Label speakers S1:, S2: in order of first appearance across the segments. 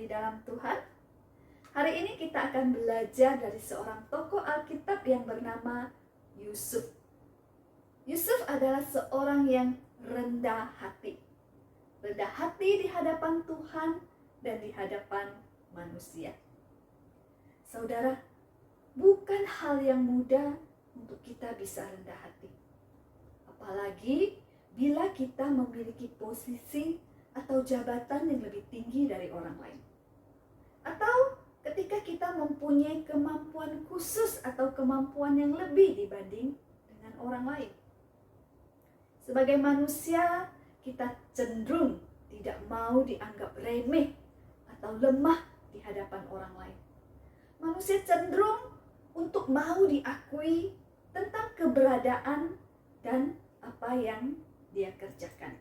S1: dalam Tuhan. Hari ini kita akan belajar dari seorang tokoh Alkitab yang bernama Yusuf. Yusuf adalah seorang yang rendah hati. Rendah hati di hadapan Tuhan dan di hadapan manusia. Saudara, bukan hal yang mudah untuk kita bisa rendah hati. Apalagi bila kita memiliki posisi atau jabatan yang lebih tinggi dari orang lain. Atau ketika kita mempunyai kemampuan khusus atau kemampuan yang lebih dibanding dengan orang lain. Sebagai manusia, kita cenderung tidak mau dianggap remeh atau lemah di hadapan orang lain. Manusia cenderung untuk mau diakui tentang keberadaan dan apa yang dia kerjakan.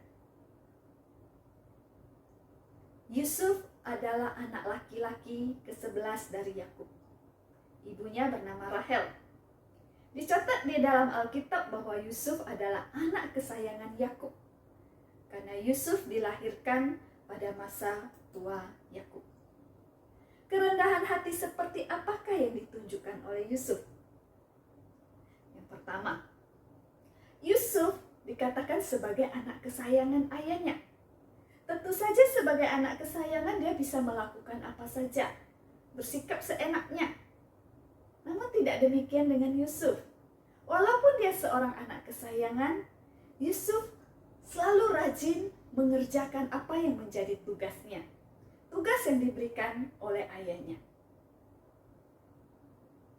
S1: Yusuf adalah anak laki-laki ke-11 dari Yakub. Ibunya bernama Rahel. Dicatat di dalam Alkitab bahwa Yusuf adalah anak kesayangan Yakub, karena Yusuf dilahirkan pada masa tua Yakub. Kerendahan hati seperti apakah yang ditunjukkan oleh Yusuf? Yang pertama, Yusuf dikatakan sebagai anak kesayangan ayahnya. Tentu saja sebagai anak kesayangan dia bisa melakukan apa saja, bersikap seenaknya. Namun tidak demikian dengan Yusuf. Walaupun dia seorang anak kesayangan, Yusuf selalu rajin mengerjakan apa yang menjadi tugasnya. Tugas yang diberikan oleh ayahnya.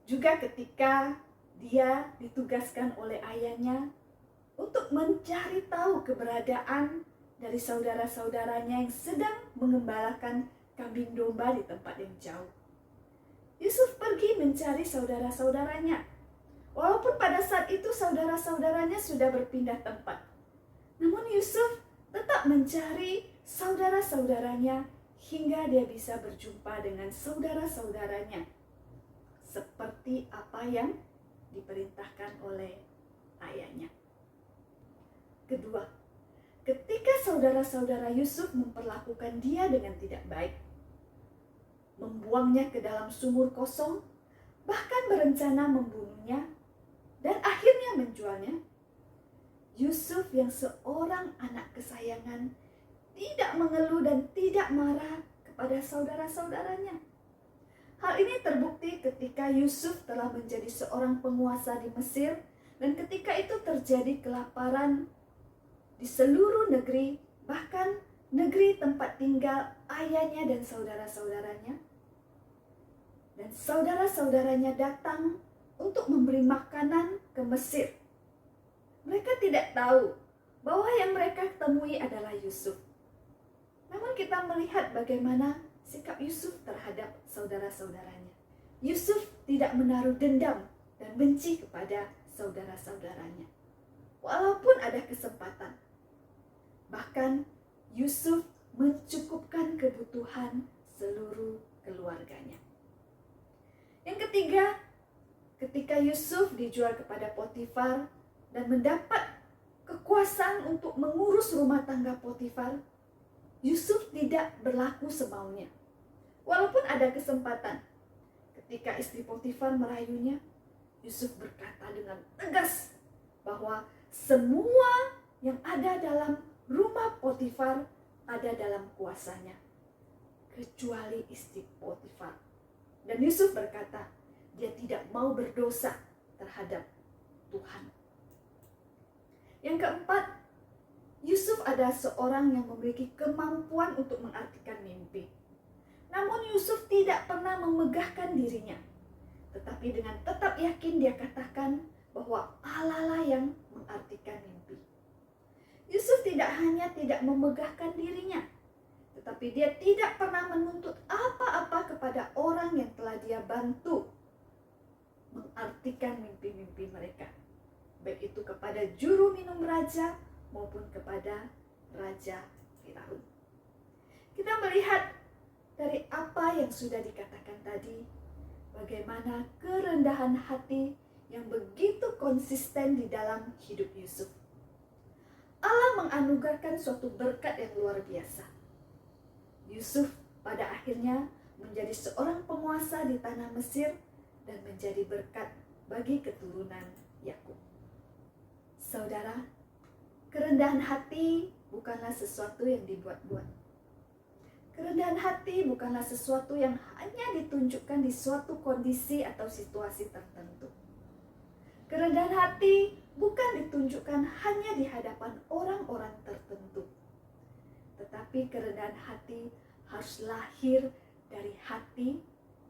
S1: Juga ketika dia ditugaskan oleh ayahnya untuk mencari tahu keberadaan dari saudara-saudaranya yang sedang mengembalakan kambing domba di tempat yang jauh. Yusuf pergi mencari saudara-saudaranya. Walaupun pada saat itu saudara-saudaranya sudah berpindah tempat. Namun Yusuf tetap mencari saudara-saudaranya hingga dia bisa berjumpa dengan saudara-saudaranya. Seperti apa yang diperintahkan oleh ayahnya. Kedua, ketika saudara-saudara Yusuf memperlakukan dia dengan tidak baik, membuangnya ke dalam sumur kosong, bahkan berencana membunuhnya, dan akhirnya menjualnya, Yusuf yang seorang anak kesayangan tidak mengeluh dan tidak marah kepada saudara-saudaranya. Hal ini terbukti ketika Yusuf telah menjadi seorang penguasa di Mesir, dan ketika itu terjadi kelaparan di seluruh negeri, bahkan negeri tempat tinggal ayahnya dan saudara-saudaranya. Dan saudara-saudaranya datang untuk memberi makanan ke Mesir. Mereka tidak tahu bahwa yang mereka temui adalah Yusuf. Namun kita melihat bagaimana sikap Yusuf terhadap saudara-saudaranya. Yusuf tidak menaruh dendam dan benci kepada saudara-saudaranya. Walaupun ada kesempatan. Bahkan Yusuf mencukupkan kebutuhan seluruh keluarganya. Yang ketiga, ketika Yusuf dijual kepada Potifar dan mendapat kekuasaan untuk mengurus rumah tangga Potifar, Yusuf tidak berlaku semaunya. Walaupun ada kesempatan, ketika istri Potifar merayunya, Yusuf berkata dengan tegas bahwa semua yang ada dalam rumah Potifar ada dalam kuasanya, kecuali istri Potifar. Dan Yusuf berkata, dia tidak mau berdosa terhadap Tuhan. Yang keempat, Yusuf adalah seorang yang memiliki kemampuan untuk mengartikan mimpi. Namun Yusuf tidak pernah memegahkan dirinya. Tetapi dengan tetap yakin dia katakan bahwa Allah lah yang mengartikan mimpi. Yusuf tidak hanya tidak memegahkan dirinya, tetapi dia tidak pernah menuntut apa-apa kepada orang yang telah dia bantu mengartikan mimpi-mimpi mereka. Baik itu kepada juru minum raja maupun kepada Raja Firaun. Kita melihat dari apa yang sudah dikatakan tadi, bagaimana kerendahan hati yang begitu konsisten di dalam hidup Yusuf. Allah menganugerahkan suatu berkat yang luar biasa. Yusuf pada akhirnya menjadi seorang penguasa di tanah Mesir dan menjadi berkat bagi keturunan Yakub. Saudara, kerendahan hati bukanlah sesuatu yang dibuat-buat. Kerendahan hati bukanlah sesuatu yang hanya ditunjukkan di suatu kondisi atau situasi tertentu. Kerendahan hati bukan ditunjukkan hanya di hadapan orang-orang tertentu. Tetapi kerendahan hati harus lahir dari hati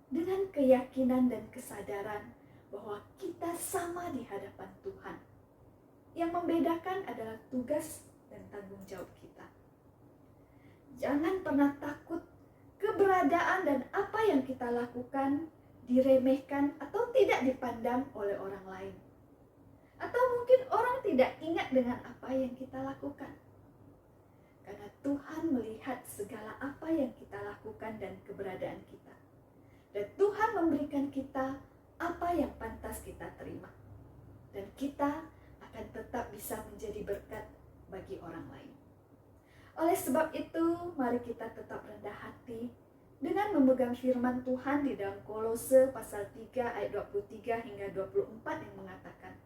S1: dengan keyakinan dan kesadaran bahwa kita sama di hadapan Tuhan. Yang membedakan adalah tugas dan tanggung jawab kita. Jangan pernah takut keberadaan dan apa yang kita lakukan diremehkan atau tidak dipandang oleh orang lain. Atau mungkin orang tidak ingat dengan apa yang kita lakukan. Karena Tuhan melihat segala apa yang kita lakukan dan keberadaan kita. Dan Tuhan memberikan kita apa yang pantas kita terima. Dan kita akan tetap bisa menjadi berkat bagi orang lain. Oleh sebab itu, mari kita tetap rendah hati dengan memegang firman Tuhan di dalam Kolose pasal 3 ayat 23 hingga 24 yang mengatakan,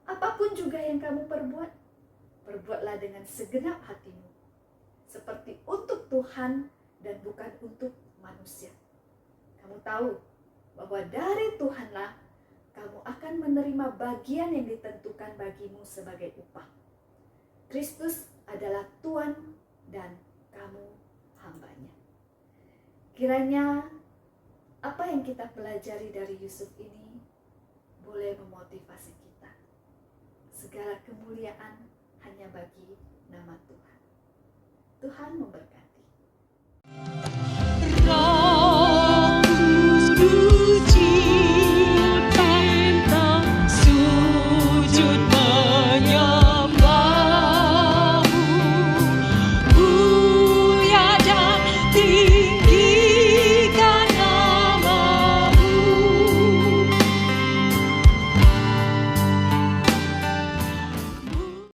S1: apapun juga yang kamu perbuat, perbuatlah dengan segenap hatimu, seperti untuk Tuhan dan bukan untuk manusia. Kamu tahu bahwa dari Tuhanlah kamu akan menerima bagian yang ditentukan bagimu sebagai upah. Kristus adalah Tuhan dan kamu hambanya. Kiranya apa yang kita pelajari dari Yusuf ini boleh memotivasi kita. Segala kemuliaan hanya bagi nama Tuhan. Tuhan memberkati.
S2: Roh Kudus, cipta, sujud